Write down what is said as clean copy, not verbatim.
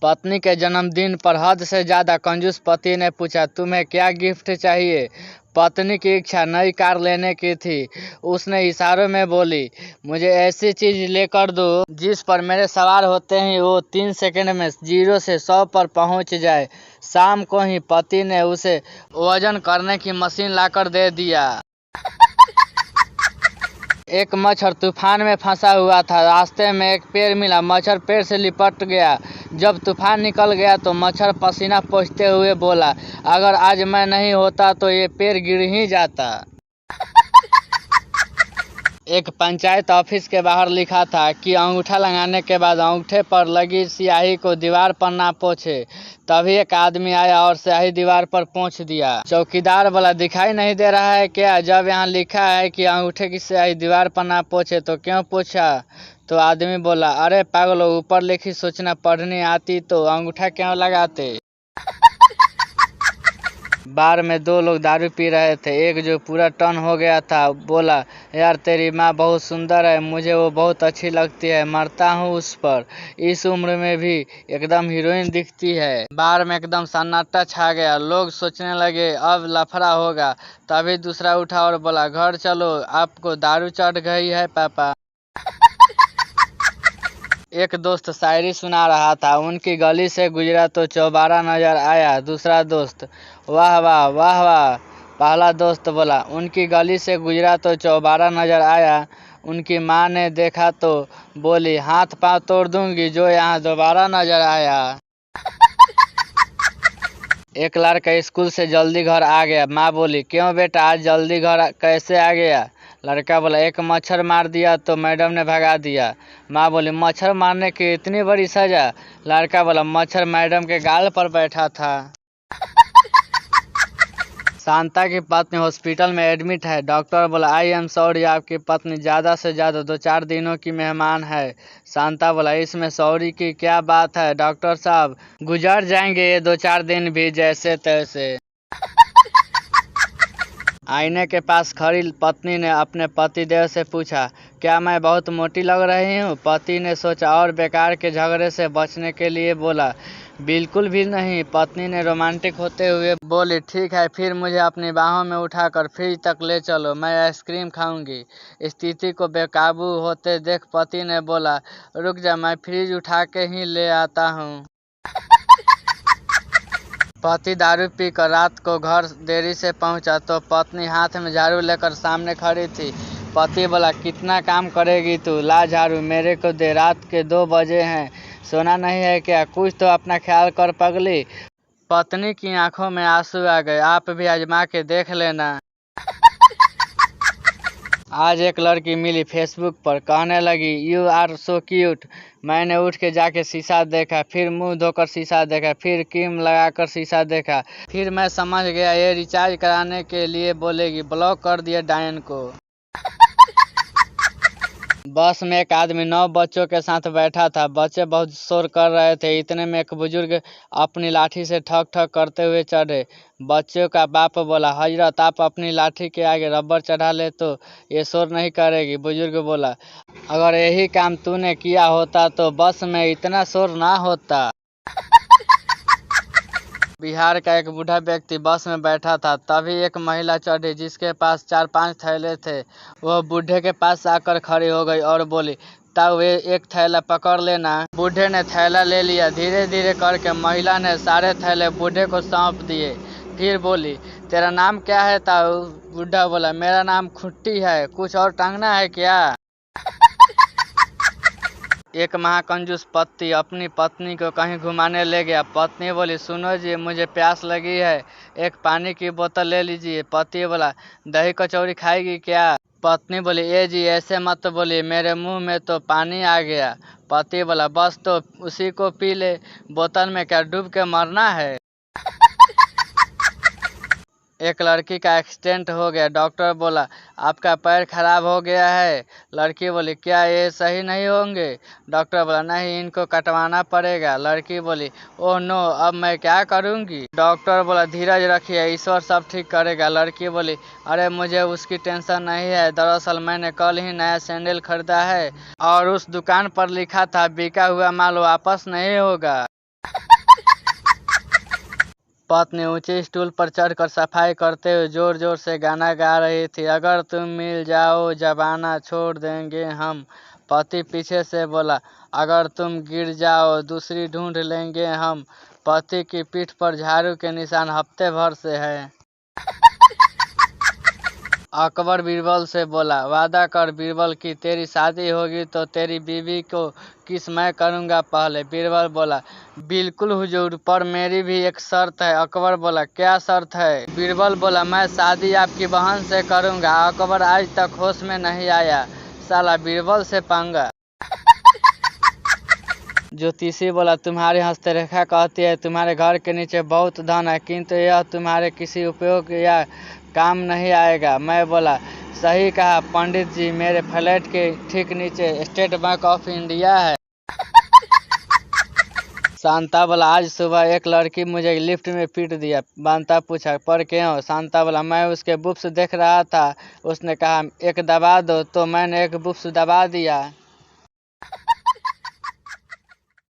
पत्नी के जन्मदिन पर हद से ज्यादा कंजूस पति ने पूछा, तुम्हें क्या गिफ्ट चाहिए? पत्नी की इच्छा नई कार लेने की थी। उसने इशारों में बोली, मुझे ऐसी चीज लेकर दो जिस पर मेरे सवार होते ही वो 3 सेकंड में 0 से 100 पर पहुंच जाए। शाम को ही पति ने उसे वजन करने की मशीन लाकर दे दिया। एक मच्छर तूफान में फंसा हुआ था। रास्ते में एक पेड़ मिला। मच्छर पेड़ से लिपट गया। जब तूफान निकल गया तो मच्छर पसीना पोंछते हुए बोला, अगर आज मैं नहीं होता तो ये पेड़ गिर ही जाता। एक पंचायत ऑफिस के बाहर लिखा था कि अंगूठा लगाने के बाद अंगूठे पर लगी स्याही को दीवार पर ना पोंछे। तभी एक आदमी आया और स्याही दीवार पर पोंछ दिया। चौकीदार बोला, दिखाई नहीं दे रहा है क्या? जब यहाँ लिखा है कि अंगूठे की स्याही दीवार पर ना पोंछे तो क्यों पोंछा? तो आदमी बोला, अरे पागलो, ऊपर लिखी सूचना पढ़नी आती तो अंगूठा क्यों लगाते? बार में 2 लोग दारू पी रहे थे। एक जो पूरा टन हो गया था बोला, यार तेरी माँ बहुत सुंदर है, मुझे वो बहुत अच्छी लगती है, मरता हूँ उस पर। इस उम्र में भी एकदम हीरोइन दिखती है। बार में एकदम सन्नाटा छा गया। लोग सोचने लगे अब लफड़ा होगा। तभी दूसरा उठा और बोला, घर चलो, आपको दारू चढ़ गई है पापा। एक दोस्त शायरी सुना रहा था। उनकी गली से गुजरा तो चौबारा नजर आया। दूसरा दोस्त, वाह वाह वाह वाह। पहला दोस्त बोला, उनकी गली से गुजरा तो चौबारा नजर आया। उनकी माँ ने देखा तो बोली, हाथ पांव तोड़ दूंगी जो यहाँ दोबारा नजर आया। एक लड़का स्कूल से जल्दी घर आ गया। माँ बोली, क्यों बेटा आज जल्दी घर कैसे आ गया? लड़का बोला, एक मच्छर मार दिया तो मैडम ने भगा दिया। माँ बोली, मच्छर मारने की इतनी बड़ी सजा? लड़का बोला, मच्छर मैडम के गाल पर बैठा था। शांता की पत्नी हॉस्पिटल में एडमिट है। डॉक्टर बोला, आई एम सॉरी, आपकी पत्नी ज्यादा से ज्यादा 2-4 दिनों की मेहमान है। शांता बोला, इसमें सॉरी की क्या बात है डॉक्टर साहब, गुजर जाएंगे ये 2-4 दिन भी जैसे तैसे। आईने के पास खड़ी पत्नी ने अपने पतिदेव से पूछा, क्या मैं बहुत मोटी लग रही हूँ? पति ने सोचा और बेकार के झगड़े से बचने के लिए बोला, बिल्कुल भी नहीं। पत्नी ने रोमांटिक होते हुए बोली, ठीक है फिर मुझे अपनी बाहों में उठाकर फ्रिज तक ले चलो, मैं आइसक्रीम खाऊंगी। स्थिति को बेकाबू होते देख पति ने बोला, रुक जा, मैं फ्रिज उठा के ही ले आता हूँ। पति दारू पीकर रात को घर देरी से पहुंचा तो पत्नी हाथ में झाड़ू लेकर सामने खड़ी थी। पति बोला, कितना काम करेगी तू, ला झाड़ू मेरे को दे, रात के 2 बजे हैं, सोना नहीं है क्या? कुछ तो अपना ख्याल कर पगली। पत्नी की आंखों में आंसू आ गए। आप भी आजमा के देख लेना। आज एक लड़की मिली फेसबुक पर, कहने लगी, यू आर सो क्यूट। मैंने उठ के जाके शीशा देखा, फिर मुंह धोकर शीशा देखा, फिर क्रीम लगाकर शीशा देखा। फिर मैं समझ गया ये रिचार्ज कराने के लिए बोलेगी। ब्लॉक कर दिया डायन को। बस में एक आदमी 9 बच्चों के साथ बैठा था। बच्चे बहुत शोर कर रहे थे। इतने में एक बुजुर्ग अपनी लाठी से ठक ठक करते हुए चढ़े। बच्चों का बाप बोला, हजरत आप अपनी लाठी के आगे रबर चढ़ा ले तो ये शोर नहीं करेगी। बुजुर्ग बोला, अगर यही काम तूने किया होता तो बस में इतना शोर ना होता। बिहार का एक बूढ़ा व्यक्ति बस में बैठा था। तभी एक महिला चढ़ी जिसके पास 4-5 थैले थे। वह बूढ़े के पास आकर खड़ी हो गई और बोली, तब वे एक थैला पकड़ लेना। बूढ़े ने थैला ले लिया। धीरे धीरे करके महिला ने सारे थैले बूढ़े को सौंप दिए। फिर बोली, तेरा नाम क्या है ताऊ? बूढ़ा बोला, मेरा नाम खुट्टी है, कुछ और टांगना है क्या? एक महाकंजूस पति अपनी पत्नी को कहीं घुमाने ले गया। पत्नी बोली, सुनो जी, मुझे प्यास लगी है, एक पानी की बोतल ले लीजिए। पति बोला, दही कचौरी खाएगी क्या? पत्नी बोली, ए जी ऐसे मत बोलिए, मेरे मुंह में तो पानी आ गया। पति बोला, बस तो उसी को पी ले, बोतल में क्या डूब के मरना है? एक लड़की का एक्सीडेंट हो गया। डॉक्टर बोला, आपका पैर खराब हो गया है। लड़की बोली, क्या ये सही नहीं होंगे? डॉक्टर बोला, नहीं, इनको कटवाना पड़ेगा। लड़की बोली, ओह नो, अब मैं क्या करूंगी? डॉक्टर बोला, धीरज रखिए, ईश्वर सब ठीक करेगा। लड़की बोली, अरे मुझे उसकी टेंशन नहीं है, दरअसल मैंने कल ही नया सैंडल खरीदा है और उस दुकान पर लिखा था बिका हुआ माल वापस नहीं होगा। पत्नी ऊंचे स्टूल पर चढ़कर सफाई करते हुए जोर जोर से गाना गा रही थी। अगर तुम मिल जाओ जमाना छोड़ देंगे हम। पति पीछे से बोला, अगर तुम गिर जाओ दूसरी ढूंढ लेंगे हम। पति की पीठ पर झाड़ू के निशान हफ्ते भर से है। अकबर बीरबल से बोला, वादा कर बीरबल कि तेरी शादी होगी तो तेरी बीवी को किस मैं करूंगा पहले। बीरबल बोला, बिल्कुल हुजूर, पर मेरी भी एक शर्त है। अकबर बोला, क्या शर्त है। बीरबल बोला, मैं शादी आपकी बहन से करूंगा। अकबर आज तक होश में नहीं आया। साला बीरबल से पंगा। ज्योतिषी बोला, तुम्हारी हस्तरेखा कहती है तुम्हारे घर के नीचे बहुत धन है, किंतु यह तुम्हारे किसी उपयोग या काम नहीं आएगा। मैं बोला, सही कहा पंडित जी, मेरे फ्लैट के ठीक नीचे स्टेट बैंक ऑफ इंडिया है। शांता बोला, आज सुबह एक लड़की मुझे लिफ्ट में पीट दिया। बंता पूछा, पर क्यों। शांता बोला, मैं उसके बुक्स देख रहा था, उसने कहा एक दबा दो तो मैंने एक बुक्स दबा दिया।